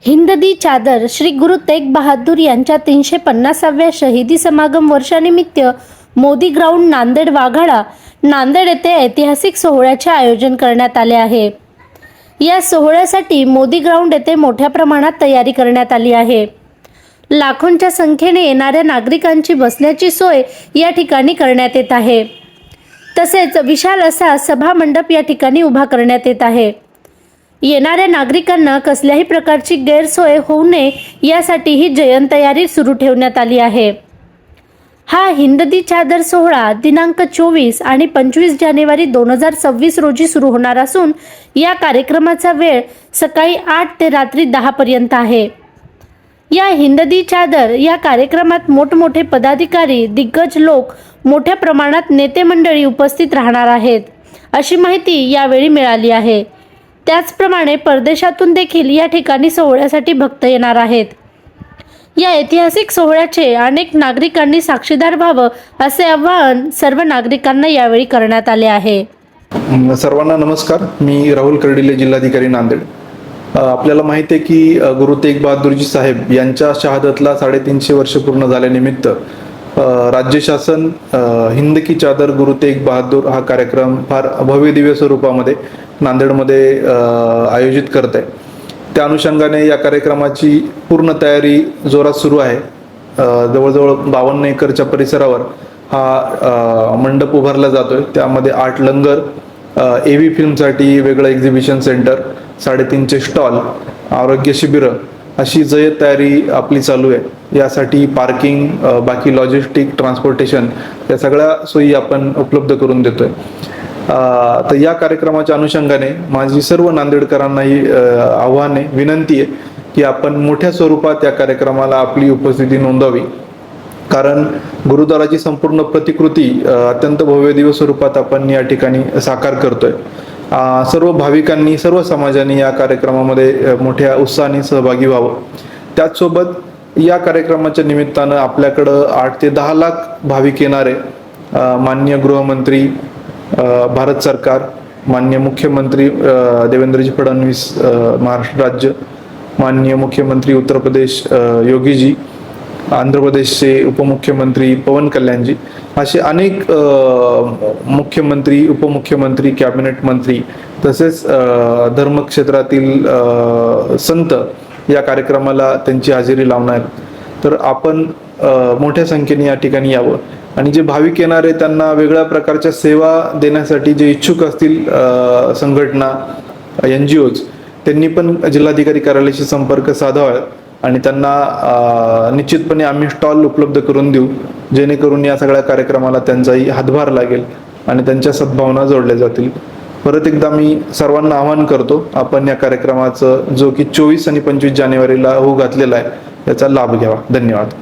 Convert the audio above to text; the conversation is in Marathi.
हिंददी चादर श्री गुरु तेग बहादूर यांच्या 350व्या शहीदी समागम वर्षानिमित्त मोदी ग्राउंड नांदेड वाघाडा नांदेड येथे ऐतिहासिक सोहळ्याचे आयोजन करण्यात आले आहे। या सोहळ्यासाठी मोदी ग्राउंड येथे मोठ्या प्रमाणात तयारी करण्यात आली आहे। लाखोंच्या संख्येने येणाऱ्या नागरिकांची बसण्याची सोय या ठिकाणी करण्यात येत आहे। तसेच विशाल असा सभा मंडप या ठिकाणी उभा करण्यात येत आहे। येणाऱ्या नागरिकांना कसल्याही प्रकारची गैरसोय होऊ नये यासाठी ही जय्यत तयारी सुरू ठेवण्यात आली आहे। हा हिंददी चादर सोहळा दिनांक 24 आणि 25 जानेवारी 2026 रोजी सुरू होणार असून या कार्यक्रमाचा वेळ सकाळी 8 ते रात्री 10 पर्यंत आहे। या हिंददी चादर या कार्यक्रमात मोठमोठे पदाधिकारी, दिग्गज लोक, मोठ्या प्रमाणात नेते मंडळी उपस्थित राहणार आहेत, अशी माहिती यावेळी मिळाली आहे। त्याचप्रमाणे परदेशातून देखील या ठिकाणी सोहळ्यासाठी भक्त येणार आहेत। या ऐतिहासिक सोहळ्याचे अनेक नागरिकांनी साक्षीदार व्हावं असे आवाहन सर्व नागरिकांना यावेळी करण्यात आले आहे। सर्वांना नमस्कार, मी राहुल कर्डिले, जिल्हाधिकारी नांदेड। आपल्याला माहिती आहे की गुरु तेग बहादूरजी साहेब यांच्या शहादतला 350 वर्ष पूर्ण झाल्यानिमित्त राज्य शासन हिंद की चादर गुरु तेग बहादूर हा कार्यक्रम फार भव्य दिव्य स्वरूपामध्ये नांदेडमध्ये आयोजित करत आहे। त्या अनुषंगाने या कार्यक्रमाची पूर्ण तयारी जोरात सुरू आहे। जवळजवळ 52 एकरच्या परिसरावर हा मंडप उभारला जातोय। त्यामध्ये 8 लंगर, एव्ही फिल्मसाठी वेगळं एक्झिबिशन सेंटर, 350 स्टॉल, आरोग्य शिबिर अशी जय्यत तयारी आपली चालू आहे। यासाठी पार्किंग, बाकी लॉजिस्टिक, ट्रान्सपोर्टेशन या सगळ्या सोयी आपण उपलब्ध करून देतोय। तर या कार्यक्रमाच्या अनुषंगाने माझी सर्व नांदेडकरांना ही आव्हान आहे, विनंती आहे की आपण मोठ्या स्वरूपात या कार्यक्रमाला आपली उपस्थिती नोंदवावी। कारण गुरुद्वाराची संपूर्ण प्रतिकृती अत्यंत भव्य दिव्य स्वरूपात आपण या ठिकाणी साकार करतोय। सर्व भाविकांनी, सर्व समाजाने या कार्यक्रमामध्ये मोठ्या उत्साहाने सहभागी व्हावं। त्याचसोबत या कार्यक्रमाच्या निमित्तानं आपल्याकडं 8 ते 10 लाख भाविक येणारे माननीय गृहमंत्री भारत सरकार, माननीय मुख्यमंत्री देवेंद्रजी फडणवीस महाराष्ट्र राज्य, माननीय मुख्यमंत्री उत्तर प्रदेश योगीजी, आंध्र प्रदेशचे उपमुख्यमंत्री पवन कल्याणजी, असे अनेक मुख्यमंत्री, उपमुख्यमंत्री, कॅबिनेट मंत्री तसेच धर्मक्षेत्रातील संत या कार्यक्रमाला त्यांची हजेरी लावणार। तर आपण मोठ्या संख्येने या ठिकाणी यावं आणि जे भाविक येणार आहे त्यांना वेगळ्या प्रकारच्या सेवा देण्यासाठी जे इच्छुक असतील संघटना, NGOज, त्यांनी पण जिल्हाधिकारी कार्यालयाशी संपर्क साधावा आणि त्यांना निश्चितपणे आम्ही स्टॉल उपलब्ध करून देऊ, जेणेकरून या सगळ्या कार्यक्रमाला त्यांचाही हातभार लागेल आणि त्यांच्या सद्भावना जोडल्या जातील। परत एकदा मी सर्वांना आवाहन करतो, आपण या कार्यक्रमाचं जो की 24 आणि 25 जानेवारीला होऊ घातलेला आहे याचा लाभ घ्यावा। धन्यवाद।